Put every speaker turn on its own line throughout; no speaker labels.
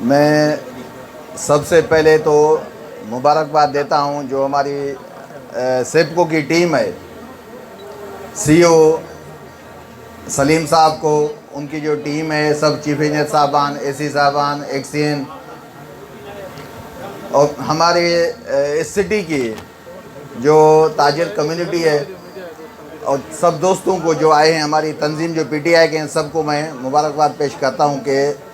मैं सबसे पहले तो मुबारकबाद देता हूं जो हमारी सेपको की टीम है, सीईओ सलीम साहब को, उनकी जो टीम है, सब चीफ इंजीनियर साहबान, एसी साहबान, एक्सीएन, और हमारे इस सिटी की जो ताजिर कम्युनिटी है और सब दोस्तों को जो आए हैं, हमारी तंजीम जो पीटीआई के हैं, सबको मैं मुबारकबाद पेश करता हूं कि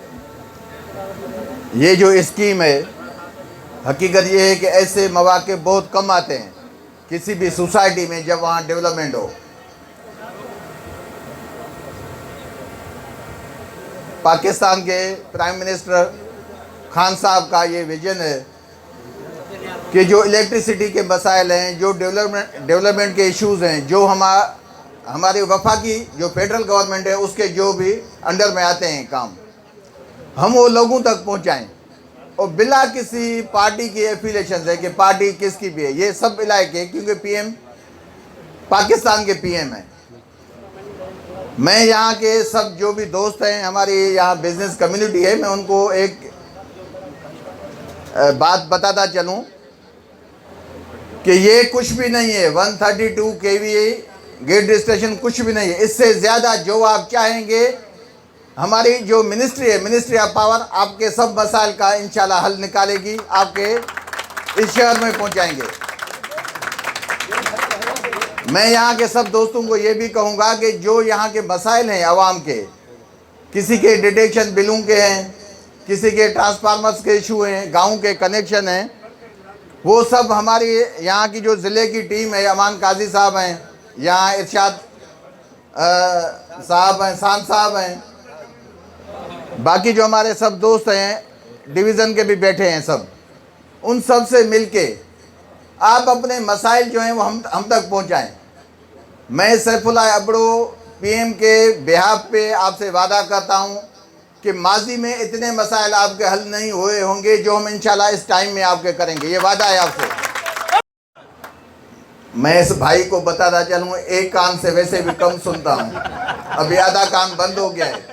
ये जो स्कीम है, हकीकत ये है कि ऐसे मौके बहुत कम आते हैं किसी भी सोसाइटी में जब वहाँ डेवलपमेंट हो। पाकिस्तान के प्राइम मिनिस्टर खान साहब का ये विजन है कि जो इलेक्ट्रिसिटी के मसाइल हैं, जो डेवलपमेंट के इश्यूज़ हैं, जो हमारे वफाकी जो फेडरल गवर्नमेंट है उसके जो भी अंडर में आते हैं काम, हम वो लोगों तक पहुंचाएं और बिला किसी पार्टी की एफिलिएशन है कि पार्टी किसकी भी है। ये सब इलाके क्योंकि पीएम पाकिस्तान के पीएम हैं। मैं यहाँ के सब जो भी दोस्त हैं, हमारी यहाँ बिजनेस कम्युनिटी है, मैं उनको एक बात बताता चलूँ कि ये कुछ भी नहीं है। 132 केवीए गेट रजिस्ट्रेशन कुछ भी नहीं है। इससे ज़्यादा जो आप चाहेंगे, हमारी जो मिनिस्ट्री है, मिनिस्ट्री ऑफ पावर, आपके सब मसाइल का इंशाल्लाह हल निकालेगी, आपके इस शहर में पहुंचाएंगे। मैं यहाँ के सब दोस्तों को ये भी कहूँगा कि जो यहाँ के मसाइल हैं आवाम के, किसी के डिटेक्शन बिलों के हैं, किसी के ट्रांसफार्मर्स के इशू हैं, गाँव के कनेक्शन हैं, वो सब हमारी यहाँ की जो ज़िले की टीम है, अमान काजी साहब हैं, यहाँ इरशाद साहब हैं, शान साहब हैं, बाकी जो हमारे सब दोस्त हैं डिवीज़न के भी बैठे हैं, सब उन सब से मिलके आप अपने मसाइल जो हैं वो हम तक पहुंचाएं। मैं सैफुल्लाह अब्ड़ो पीएम के बिहाफ पे आपसे वादा करता हूं कि माजी में इतने मसाइल आपके हल नहीं हुए होंगे जो हम इंशाल्लाह इस टाइम में आपके करेंगे। ये वादा है आपसे। मैं इस भाई को बताता चलूँ, एक कान से वैसे भी कम सुनता हूँ, अभी आधा कान बंद हो गया है।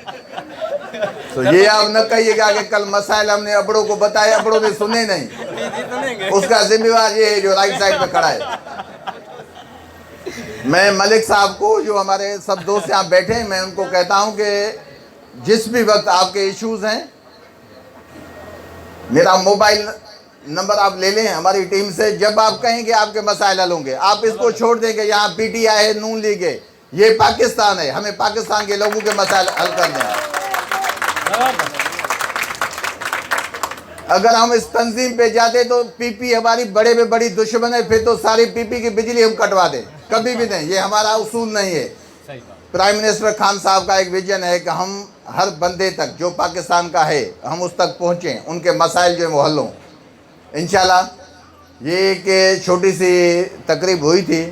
तो ये आप न कहिएगा कि कल मसाइल हमने अबड़ों को बताए, अबड़ों ने सुने नहीं। उसका जिम्मेवार ये है जो राइट साइड पे खड़ा है। मैं मलिक साहब को, जो हमारे सब दोस्त यहाँ बैठे हैं, मैं उनको कहता हूँ कि जिस भी वक्त आपके इश्यूज हैं, मेरा मोबाइल नंबर आप ले लें हमारी टीम से। जब आप कहें कि आपके मसाइल हल होंगे, आप इसको छोड़ देंगे यहाँ पीटीआई है, नून लीग है, ये पाकिस्तान है, हमें पाकिस्तान के लोगों के मसाइल हल करने हैं। अगर हम इस तंजीम पे जाते तो पीपी हमारी बड़े में बड़ी दुश्मन है, फिर तो सारी पीपी की बिजली हम कटवा दें, कभी भी नहीं। ये हमारा उसूल नहीं है। प्राइम मिनिस्टर खान साहब का एक विजन है कि हम हर बंदे तक जो पाकिस्तान का है, हम उस तक पहुँचें, उनके मसाइल जो है वो हल हों इंशाल्लाह। ये एक छोटी सी तकरीब हुई थी,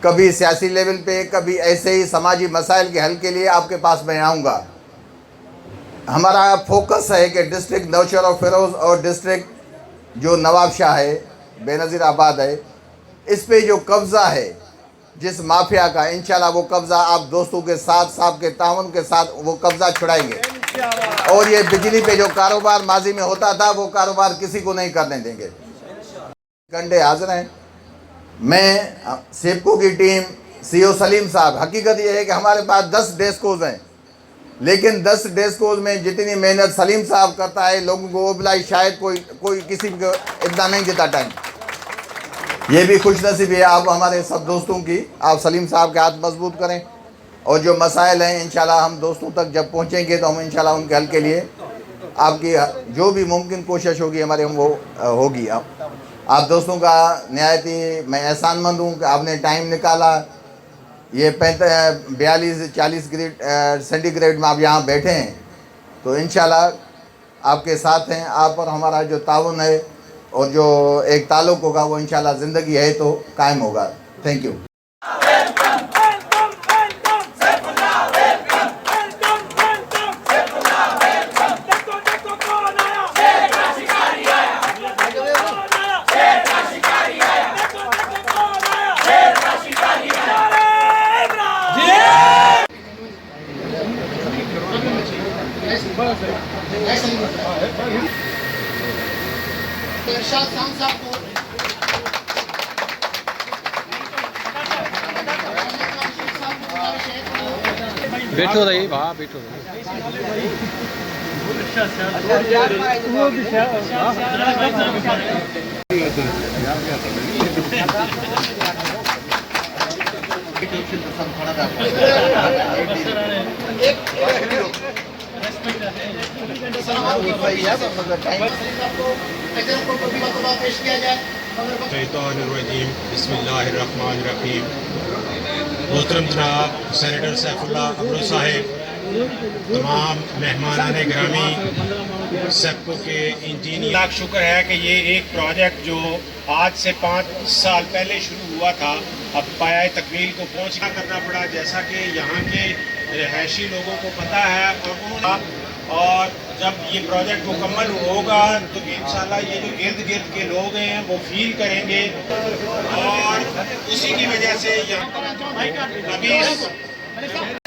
कभी सियासी लेवल पे, कभी ऐसे ही समाजी मसाइल के हल के लिए आपके पास मैं आऊँगा। हमारा फोकस है कि डिस्ट्रिक्ट नौशहरा फिरोज़ और डिस्ट्रिक्ट जो नवाबशाह है, बेनज़ीर आबाद है, इस पे जो कब्ज़ा है जिस माफिया का, इंशाल्लाह वो कब्ज़ा आप दोस्तों के साथ, साहब के तावन के साथ वो कब्ज़ा छुड़ाएंगे। और ये बिजली पे जो कारोबार माजी में होता था, वो कारोबार किसी को नहीं करने देंगे। घंटे हाजिर हैं। मैं सेपको की टीम, सीईओ सलीम साहब, हकीकत ये है कि हमारे पास 10 डेस्कोज हैं, लेकिन 10 डेस्कोज में जितनी मेहनत सलीम साहब करता है लोगों को, वो बिलाई शायद कोई किसी को इतना नहीं देता टाइम। ये भी खुशनसीबी है आप हमारे सब दोस्तों की। आप सलीम साहब के हाथ मजबूत करें और जो मसाइल हैं इंशाल्लाह हम दोस्तों तक जब पहुँचेंगे तो हम इंशाल्लाह उनके हल के लिए आपकी जो भी मुमकिन कोशिश होगी हमारे, हम वो होगी। आप दोस्तों का नहायत ही मैं एहसानमंद हूँ कि आपने टाइम निकाला। ये 42-40 ग्रेड सेंटीग्रेड में आप यहाँ बैठे हैं, तो इंशाल्लाह आपके साथ हैं। आप और हमारा जो ताउन है और जो एक ताल्लुक़ होगा वो इंशाल्लाह ज़िंदगी है तो कायम होगा। Thank you.
इरशाद खान साहब को
बैठो रही वहाँ बैठो
पेश किया जाए।
शैतानिर्रजीम बिस्मिल्लाहिर्रहमानिर्रहीम। मोहतरम जनाब सेनेटर सैफुल्लाह अब्रो साहिब, तमाम मेहमानान गिरामी, सेप्को के इंजीनियर, लाख शुक्र है कि ये एक प्रोजेक्ट जो आज से 5 साल पहले शुरू हुआ था अब पाया तकमील को पहुँचना करना पड़ा, जैसा कि यहाँ के रहायशी लोगों को पता है। और जब ये प्रोजेक्ट मुकम्मल होगा तो इंशाल्लाह ये जो इर्द गिर्द के लोग हैं वो फील करेंगे और उसी की वजह से यहाँ अभी